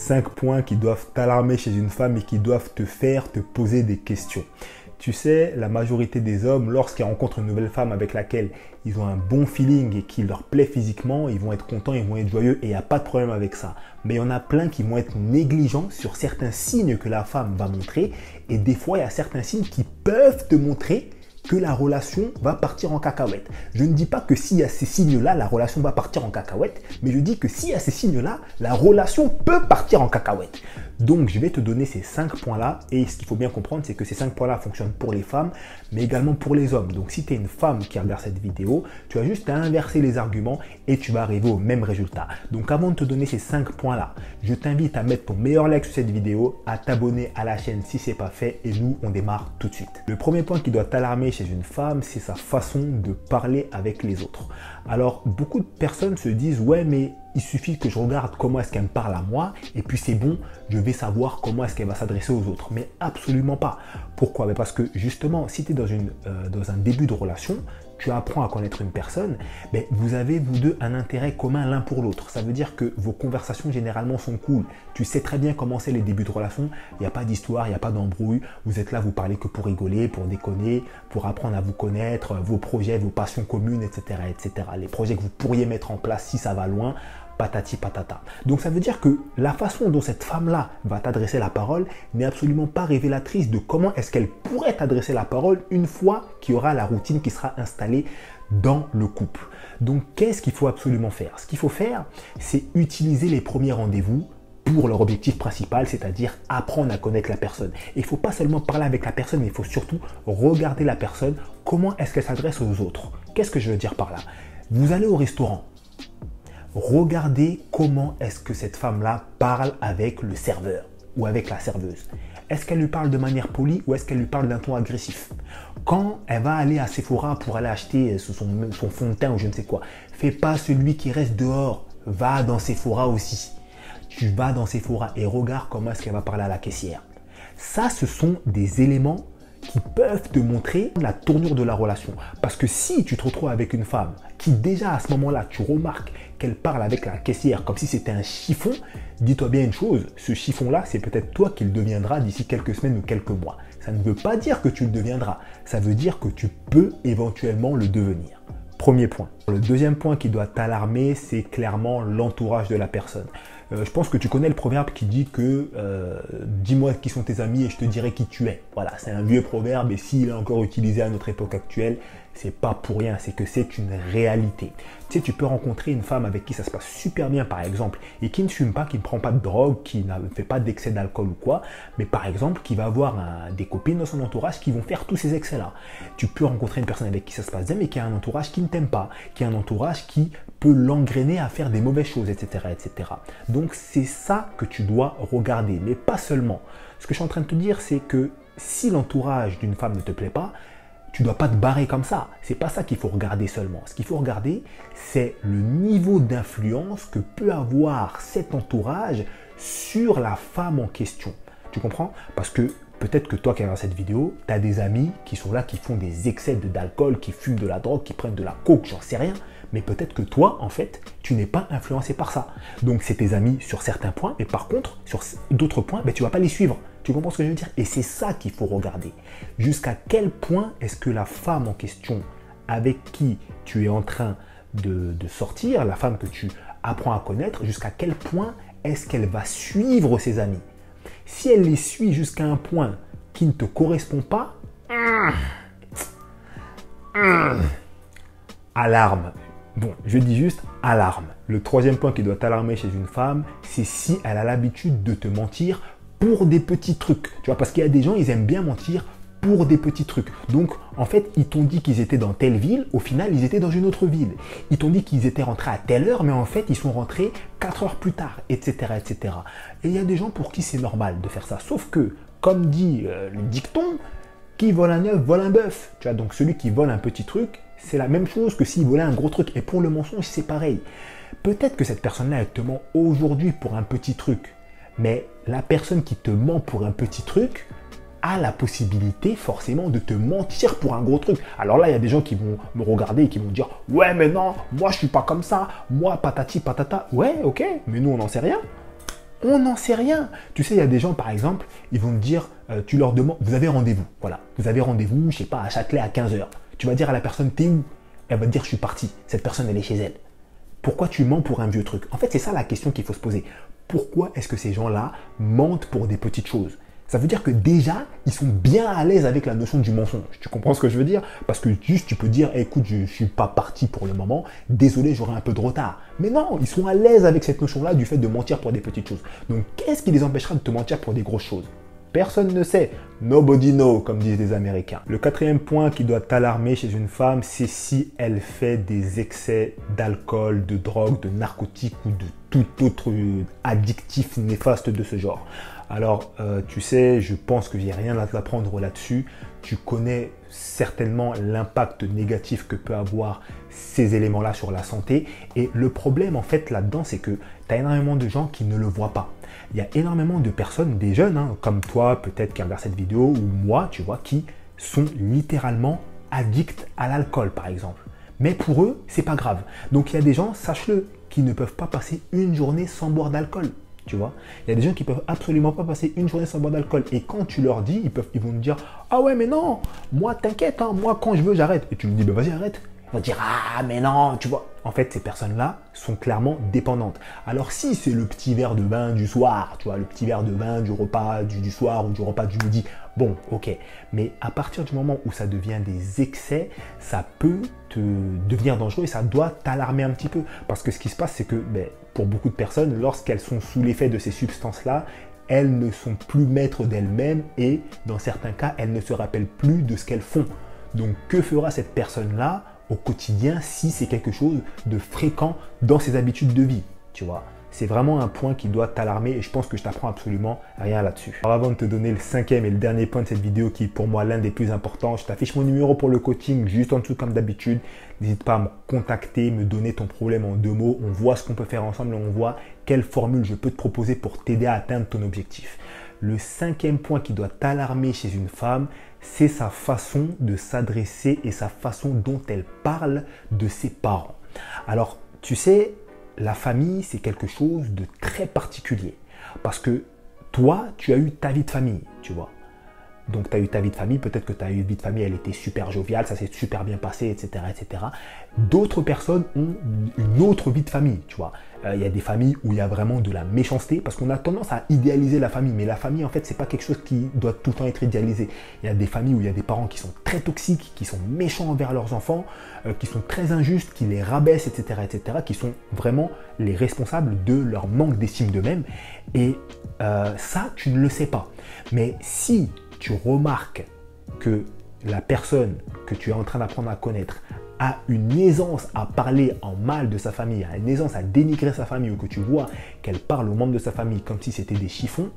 5 points qui doivent t'alarmer chez une femme et qui doivent te faire te poser des questions. Tu sais, la majorité des hommes, lorsqu'ils rencontrent une nouvelle femme avec laquelle ils ont un bon feeling et qui leur plaît physiquement, ils vont être contents, ils vont être joyeux et il n'y a pas de problème avec ça. Mais il y en a plein qui vont être négligents sur certains signes que la femme va montrer et des fois, il y a certains signes qui peuvent te montrer que la relation va partir en cacahuète. Je ne dis pas que s'il y a ces signes-là, la relation va partir en cacahuète, mais je dis que s'il y a ces signes-là, la relation peut partir en cacahuète. Donc, je vais te donner ces 5 points-là et ce qu'il faut bien comprendre, c'est que ces 5 points-là fonctionnent pour les femmes, mais également pour les hommes. Donc, si tu es une femme qui regarde cette vidéo, tu as juste à inverser les arguments et tu vas arriver au même résultat. Donc, avant de te donner ces 5 points-là, je t'invite à mettre ton meilleur like sur cette vidéo, à t'abonner à la chaîne si ce n'est pas fait et nous, on démarre tout de suite. Le premier point qui doit t'alarmer chez une femme, c'est sa façon de parler avec les autres. Alors, beaucoup de personnes se disent « Ouais, mais il suffit que je regarde comment est-ce qu'elle me parle à moi et puis c'est bon, je vais savoir comment est-ce qu'elle va s'adresser aux autres. » Mais absolument pas. Pourquoi? Parce que justement, si tu es dans un début de relation, tu apprends à connaître une personne, mais vous avez vous deux un intérêt commun l'un pour l'autre. Ça veut dire que vos conversations généralement sont cool. Tu sais très bien comment c'est les débuts de relation. Il n'y a pas d'histoire, il n'y a pas d'embrouille. Vous êtes là, vous parlez que pour rigoler, pour déconner, pour apprendre à vous connaître, vos projets, vos passions communes, etc., etc. Les projets que vous pourriez mettre en place si ça va loin. Patati patata. Donc ça veut dire que la façon dont cette femme-là va t'adresser la parole n'est absolument pas révélatrice de comment est-ce qu'elle pourrait t'adresser la parole une fois qu'il y aura la routine qui sera installée dans le couple. Donc qu'est-ce qu'il faut absolument faire? Ce qu'il faut faire, c'est utiliser les premiers rendez-vous pour leur objectif principal, c'est-à-dire apprendre à connaître la personne. Et il ne faut pas seulement parler avec la personne, mais il faut surtout regarder la personne, comment est-ce qu'elle s'adresse aux autres. Qu'est-ce que je veux dire par là? Vous allez au restaurant. Regardez comment est-ce que cette femme-là parle avec le serveur ou avec la serveuse. Est-ce qu'elle lui parle de manière polie ou est-ce qu'elle lui parle d'un ton agressif? Quand elle va aller à Sephora pour aller acheter son fond de teint ou je ne sais quoi, fais pas celui qui reste dehors. Va dans Sephora aussi. Tu vas dans Sephora et regarde comment est-ce qu'elle va parler à la caissière. Ça, ce sont des éléments qui peuvent te montrer la tournure de la relation. Parce que si tu te retrouves avec une femme qui déjà à ce moment-là, tu remarques qu'elle parle avec la caissière comme si c'était un chiffon, dis-toi bien une chose, ce chiffon-là, c'est peut-être toi qui le deviendras d'ici quelques semaines ou quelques mois. Ça ne veut pas dire que tu le deviendras, ça veut dire que tu peux éventuellement le devenir. Premier point. Le deuxième point qui doit t'alarmer, c'est clairement l'entourage de la personne. Je pense que tu connais le proverbe qui dit que dis-moi qui sont tes amis et je te dirai qui tu es. Voilà, c'est un vieux proverbe et s'il est encore utilisé à notre époque actuelle, c'est pas pour rien, c'est que c'est une réalité. Tu sais, tu peux rencontrer une femme avec qui ça se passe super bien par exemple et qui ne fume pas, qui ne prend pas de drogue, qui ne fait pas d'excès d'alcool ou quoi, mais par exemple qui va avoir des copines dans son entourage qui vont faire tous ces excès-là. Tu peux rencontrer une personne avec qui ça se passe bien mais qui a un entourage qui ne t'aime pas, qui a un entourage qui peut l'engrainer à faire des mauvaises choses, etc., etc. Donc c'est ça que tu dois regarder, mais pas seulement. Ce que je suis en train de te dire, c'est que si l'entourage d'une femme ne te plaît pas, tu ne dois pas te barrer comme ça. C'est pas ça qu'il faut regarder seulement. Ce qu'il faut regarder, c'est le niveau d'influence que peut avoir cet entourage sur la femme en question. Tu comprends? Parce que peut-être que toi qui regardes cette vidéo, tu as des amis qui sont là, qui font des excès d'alcool, qui fument de la drogue, qui prennent de la coke, j'en sais rien. Mais peut-être que toi, en fait, tu n'es pas influencé par ça. Donc, c'est tes amis sur certains points, mais par contre, sur d'autres points, tu ne vas pas les suivre. Tu comprends ce que je veux dire? Et c'est ça qu'il faut regarder. Jusqu'à quel point est-ce que la femme en question avec qui tu es en train de sortir, la femme que tu apprends à connaître, jusqu'à quel point est-ce qu'elle va suivre ses amis? Si elle les suit jusqu'à un point qui ne te correspond pas, alarme. Bon, je dis juste alarme. Le troisième point qui doit t'alarmer chez une femme, c'est si elle a l'habitude de te mentir pour des petits trucs. Tu vois, parce qu'il y a des gens, ils aiment bien mentir pour des petits trucs. Donc, en fait, ils t'ont dit qu'ils étaient dans telle ville, au final, ils étaient dans une autre ville. Ils t'ont dit qu'ils étaient rentrés à telle heure, mais en fait, ils sont rentrés 4 heures plus tard, etc., etc. Et il y a des gens pour qui c'est normal de faire ça. Sauf que, comme dit le dicton, qui vole un œuf, vole un bœuf. Tu vois, donc celui qui vole un petit truc, c'est la même chose que s'il volait un gros truc. Et pour le mensonge, c'est pareil. Peut-être que cette personne-là, elle te ment aujourd'hui pour un petit truc. Mais la personne qui te ment pour un petit truc a la possibilité forcément de te mentir pour un gros truc. Alors là, il y a des gens qui vont me regarder et qui vont dire « Ouais, mais non, moi, je suis pas comme ça. Moi, patati patata. » Ouais, ok, mais nous, on n'en sait rien. On n'en sait rien. Tu sais, il y a des gens, par exemple, ils vont te dire, tu leur demandes, vous avez rendez-vous. Voilà, vous avez rendez-vous, je sais pas, à Châtelet à 15 h. Tu vas dire à la personne, t'es où? Elle va te dire, je suis partie. Cette personne, elle est chez elle. Pourquoi tu mens pour un vieux truc? En fait, c'est ça la question qu'il faut se poser. Pourquoi est-ce que ces gens-là mentent pour des petites choses? Ça veut dire que déjà, ils sont bien à l'aise avec la notion du mensonge. Tu comprends ce que je veux dire? Parce que juste, tu peux dire, hey, écoute, je ne suis pas parti pour le moment, désolé, j'aurai un peu de retard. Mais non, ils sont à l'aise avec cette notion-là du fait de mentir pour des petites choses. Donc, qu'est-ce qui les empêchera de te mentir pour des grosses choses? Personne ne sait. Nobody knows, comme disent les Américains. Le quatrième point qui doit t'alarmer chez une femme, c'est si elle fait des excès d'alcool, de drogue, de narcotiques ou de tout autre addictif néfaste de ce genre. Alors, tu sais, je pense que j'ai rien à t'apprendre là-dessus. Tu connais certainement l'impact négatif que peut avoir ces éléments-là sur la santé. Et le problème, en fait, là-dedans, c'est que tu as énormément de gens qui ne le voient pas. Il y a énormément de personnes, des jeunes, hein, comme toi, peut-être qui regardent cette vidéo, ou moi, tu vois, qui sont littéralement addicts à l'alcool, par exemple. Mais pour eux, c'est pas grave. Donc, il y a des gens, sache-le, qui ne peuvent pas passer une journée sans boire d'alcool. Tu vois, il y a des gens qui peuvent absolument pas passer une journée sans boire d'alcool. Et quand tu leur dis, ils vont te dire, ah ouais, mais non, moi t'inquiète, hein, moi quand je veux j'arrête. Et tu lui dis, ben vas-y arrête. Ils vont dire, ah mais non, tu vois. En fait, ces personnes-là sont clairement dépendantes. Alors si c'est le petit verre de vin du soir, tu vois, le petit verre de vin du repas du soir ou du repas du midi, bon, ok. Mais à partir du moment où ça devient des excès, ça peut te devenir dangereux et ça doit t'alarmer un petit peu. Parce que ce qui se passe, c'est que pour beaucoup de personnes, lorsqu'elles sont sous l'effet de ces substances-là, elles ne sont plus maîtres d'elles-mêmes et dans certains cas, elles ne se rappellent plus de ce qu'elles font. Donc que fera cette personne-là au quotidien si c'est quelque chose de fréquent dans ses habitudes de vie, tu vois? C'est vraiment un point qui doit t'alarmer et je pense que je t'apprends absolument rien là-dessus. Alors avant de te donner le cinquième et le dernier point de cette vidéo qui est pour moi l'un des plus importants, je t'affiche mon numéro pour le coaching juste en dessous comme d'habitude. N'hésite pas à me contacter, me donner ton problème en 2 mots. On voit ce qu'on peut faire ensemble et on voit quelle formule je peux te proposer pour t'aider à atteindre ton objectif. Le cinquième point qui doit t'alarmer chez une femme, c'est sa façon de s'adresser et sa façon dont elle parle de ses parents. Alors, tu sais, la famille, c'est quelque chose de très particulier. Parce que toi, tu as eu ta vie de famille, tu vois. Donc, tu as eu ta vie de famille, peut-être que ta vie de famille, elle était super joviale, ça s'est super bien passé, etc., etc. D'autres personnes ont une autre vie de famille, tu vois. Il y a des familles où il y a vraiment de la méchanceté, parce qu'on a tendance à idéaliser la famille, mais la famille, en fait, c'est pas quelque chose qui doit tout le temps être idéalisé. Il y a des familles où il y a des parents qui sont très toxiques, qui sont méchants envers leurs enfants, qui sont très injustes, qui les rabaissent, etc., etc., qui sont vraiment les responsables de leur manque d'estime d'eux-mêmes. Et ça, tu ne le sais pas. Mais si tu remarques que la personne que tu es en train d'apprendre à connaître a une aisance à parler en mal de sa famille, a une aisance à dénigrer sa famille, ou que tu vois qu'elle parle aux membres de sa famille comme si c'était des chiffons,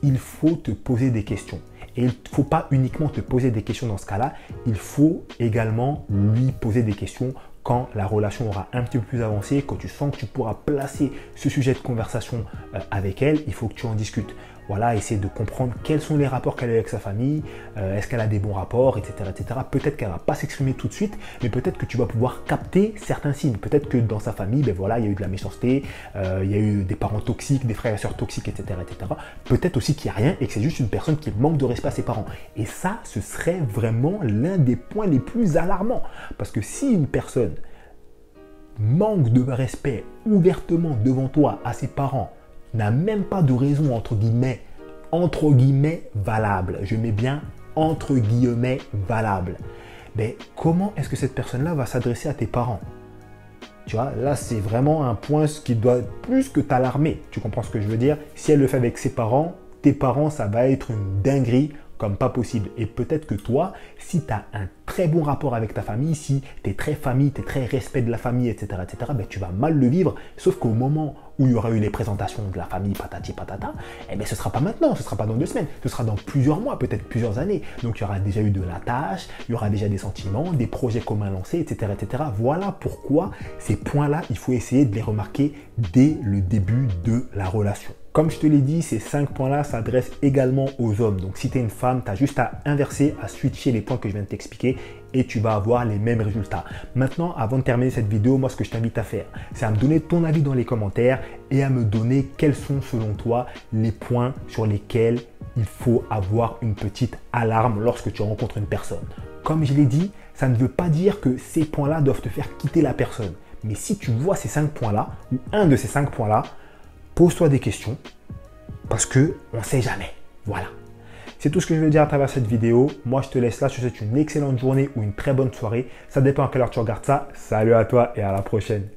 il faut te poser des questions. Et il ne faut pas uniquement te poser des questions dans ce cas-là, il faut également lui poser des questions quand la relation aura un petit peu plus avancé, quand tu sens que tu pourras placer ce sujet de conversation avec elle, il faut que tu en discutes. Voilà, essayer de comprendre quels sont les rapports qu'elle a avec sa famille, est-ce qu'elle a des bons rapports, etc., etc. Peut-être qu'elle ne va pas s'exprimer tout de suite, mais peut-être que tu vas pouvoir capter certains signes. Peut-être que dans sa famille, voilà, il y a eu de la méchanceté, il y a eu des parents toxiques, des frères et sœurs toxiques, etc., etc. Peut-être aussi qu'il n'y a rien et que c'est juste une personne qui manque de respect à ses parents. Et ça, ce serait vraiment l'un des points les plus alarmants. Parce que si une personne manque de respect ouvertement devant toi à ses parents, n'a même pas de raison entre guillemets valable. Je mets bien entre guillemets valable. Mais comment est-ce que cette personne-là va s'adresser à tes parents? Tu vois, là c'est vraiment un point qui doit plus que t'alarmer. Tu comprends ce que je veux dire? Si elle le fait avec ses parents, tes parents, ça va être une dinguerie comme pas possible. Et peut-être que toi, si tu as un très bon rapport avec ta famille, si tu es très famille, tu es très respect de la famille, etc., etc., tu vas mal le vivre. Sauf qu'au moment où il y aura eu les présentations de la famille, patati patata, ce ne sera pas maintenant, ce ne sera pas dans 2 semaines, ce sera dans plusieurs mois, peut-être plusieurs années. Donc il y aura déjà eu de la tâche, il y aura déjà des sentiments, des projets communs lancés, etc., etc. Voilà pourquoi ces points-là, il faut essayer de les remarquer dès le début de la relation. Comme je te l'ai dit, ces 5 points-là s'adressent également aux hommes. Donc si tu es une femme, tu as juste à inverser, à switcher les points que je viens de t'expliquer et tu vas avoir les mêmes résultats. Maintenant, avant de terminer cette vidéo, moi ce que je t'invite à faire, c'est à me donner ton avis dans les commentaires et à me donner quels sont selon toi les points sur lesquels il faut avoir une petite alarme lorsque tu rencontres une personne. Comme je l'ai dit, ça ne veut pas dire que ces points-là doivent te faire quitter la personne. Mais si tu vois ces 5 points-là, ou un de ces 5 points-là, pose-toi des questions parce qu'on ne sait jamais. Voilà. C'est tout ce que je veux dire à travers cette vidéo. Moi, je te laisse là. Je te souhaite une excellente journée ou une très bonne soirée. Ça dépend à quelle heure tu regardes ça. Salut à toi et à la prochaine.